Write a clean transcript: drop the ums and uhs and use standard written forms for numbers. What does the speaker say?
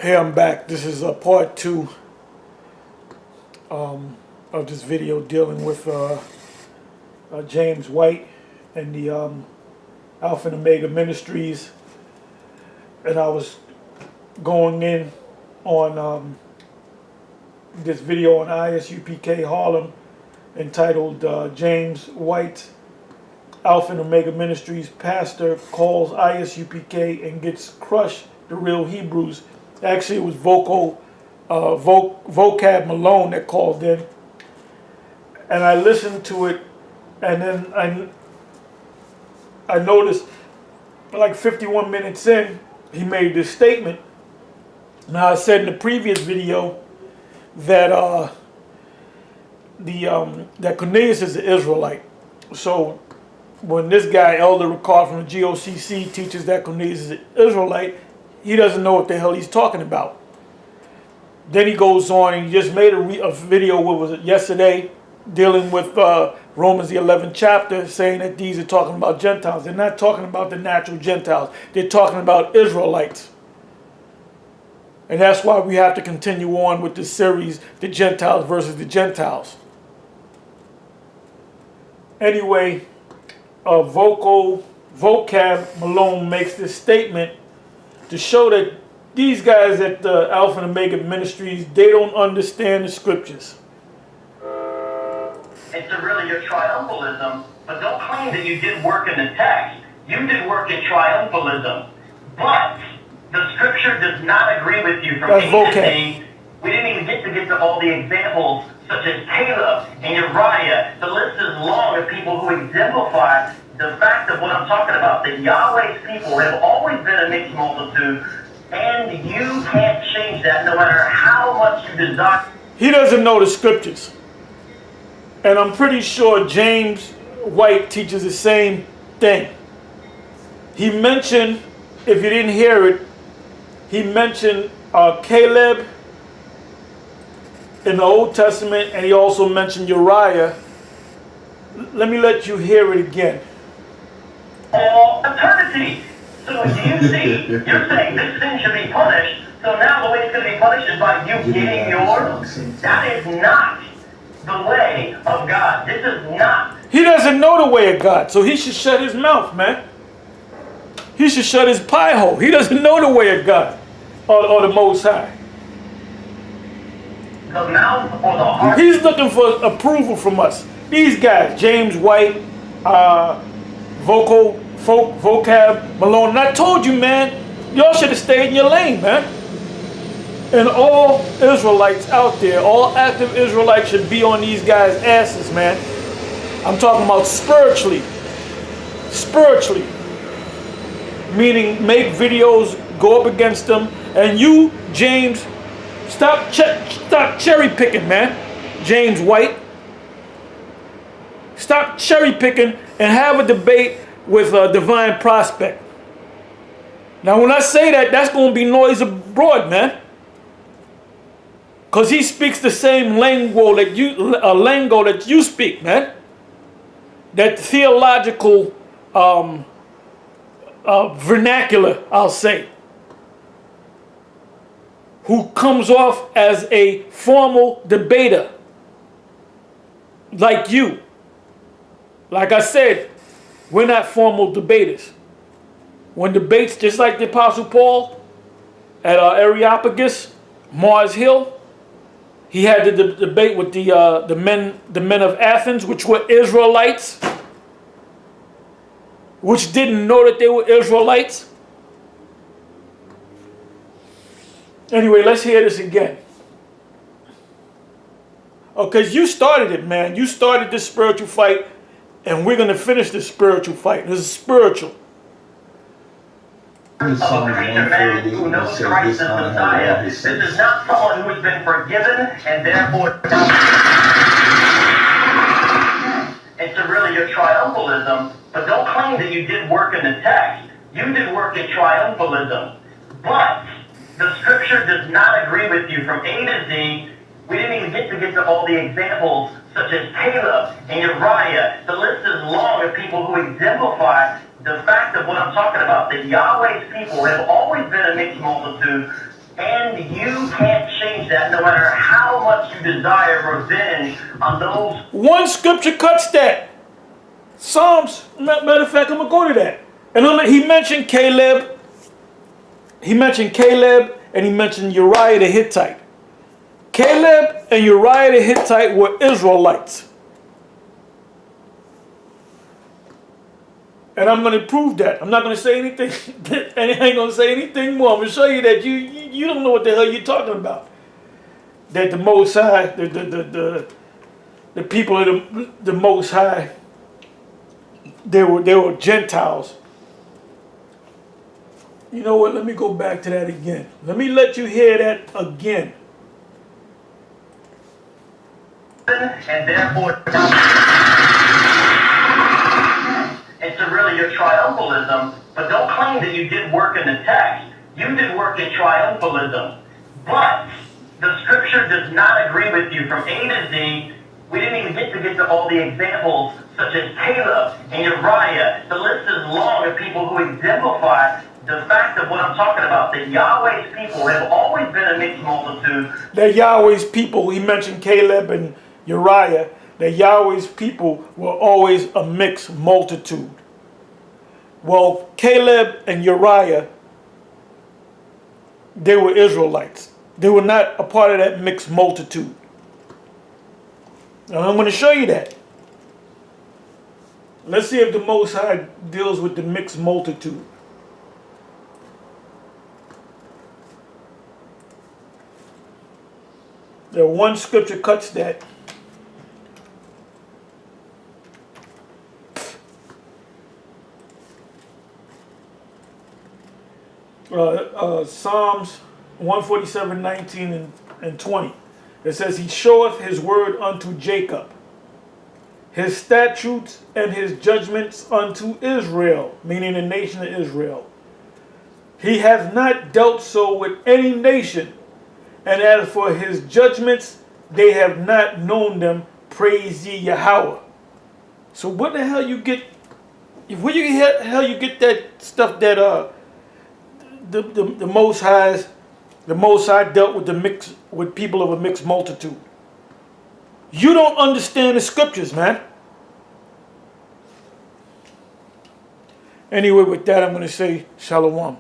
Hey, I'm back. This is part two of this video dealing with James White and the Alpha and Omega Ministries. And I was going in on this video on ISUPK Harlem entitled James White, Alpha and Omega Ministries pastor calls ISUPK and gets crushed, the real Hebrews. Actually, it was Vocab Malone that called in. And I listened to it, and then I noticed like 51 minutes in, he made this statement. Now, I said in the previous video that that Cornelius is an Israelite. So when this guy, Elder Ricard from the GOCC, teaches that Cornelius is an Israelite, he doesn't know what the hell he's talking about. Then he goes on and he just made a video, what was it, yesterday, dealing with Romans the 11th chapter, saying that these are talking about Gentiles. They're not talking about the natural Gentiles. They're talking about Israelites. And that's why we have to continue on with this series, the Gentiles versus the Gentiles. Anyway, Vocab Malone makes this statement to show that these guys at the Alpha and Omega Ministries, they don't understand the scriptures. It's really your triumphalism, but don't claim that you did work in the text. You did work in triumphalism, but the scripture does not agree with you from A to Z. We didn't even get to all the examples, such as Caleb and Uriah. The list is long of people who exemplify the fact of what I'm talking about, that Yahweh's people have always been a mixed multitude, and you can't change that no matter how much you desire. He doesn't know the scriptures. And I'm pretty sure James White teaches the same thing. He mentioned, if you didn't hear it, he mentioned Caleb in the Old Testament, and he also mentioned Uriah. Let me let you hear it again. All eternity. So do you see, you're saying this sin should be punished, so now the way it's going to be punished is by you getting yours? That is not the way of God. This is not. He doesn't know the way of God, so he should shut his mouth, man. He should shut his pie hole. He doesn't know the way of God or the Most High. The mouth or the heart. He's looking for approval from us. These guys, James White, Vocab Malone. And I told you, man, y'all should have stayed in your lane, man. And all Israelites out there, all active Israelites should be on these guys' asses, man. I'm talking about spiritually. Spiritually. Meaning make videos, go up against them. And you, James, stop cherry picking, man. James White. Stop cherry picking and have a debate with a Divine Prospect. Now, when I say that, that's going to be noise abroad, man. Because he speaks the same lingo that you speak, man. That theological vernacular, I'll say. Who comes off as a formal debater. Like you. Like I said, we're not formal debaters. When debates, just like the Apostle Paul at Areopagus, Mars Hill, he had the debate with the men of Athens, which were Israelites, which didn't know that they were Israelites. Anyway, let's hear this again. Because you started it, man. You started this spiritual fight, and we're going to finish this spiritual fight. This is spiritual. Of a creature man who knows Christ as Messiah. This is not someone who has been forgiven and therefore it's really your triumphalism, but don't claim that you did work in the text. You did work in triumphalism, but the scripture does not agree with you from A to Z. We didn't even get to all the examples, such as Caleb and Uriah. The list is long of people who exemplify the fact of what I'm talking about, that Yahweh's people have always been a mixed multitude, and you can't change that no matter how much you desire revenge on those. One scripture cuts that. Psalms, matter of fact, I'm going to go to that. And he mentioned Caleb. He mentioned Caleb and he mentioned Uriah the Hittite. Caleb and Uriah the Hittite were Israelites. And I'm going to prove that. I'm not going to say anything. And I ain't going to say anything more. I'm going to show you that you don't know what the hell you're talking about. That the Most High, the people of the Most High, they were Gentiles. You know what? Let me go back to that again. Let me let you hear that again. And therefore, it's really your triumphalism, but don't claim that you did work in the text. You did work in triumphalism. But the scripture does not agree with you from A to Z. We didn't even get to all the examples, such as Caleb and Uriah. The list is long of people who exemplify the fact of what I'm talking about, that Yahweh's people have always been a mixed multitude. That Yahweh's people, he mentioned Caleb and Uriah, that Yahweh's people were always a mixed multitude. Well, Caleb and Uriah, they were Israelites. They were not a part of that mixed multitude. And I'm going to show you that. Let's see if the Most High deals with the mixed multitude. There one scripture cuts that. Psalms 147, 19 and 20. It says, he showeth his word unto Jacob, his statutes and his judgments unto Israel, meaning the nation of Israel. He hath not dealt so with any nation, and as for his judgments, they have not known them. Praise ye Yahweh. So what the hell you get? Where you hell you get that stuff that the Most High dealt with people of a mixed multitude? You don't understand the scriptures, man. Anyway, with that, I'm going to say shalom.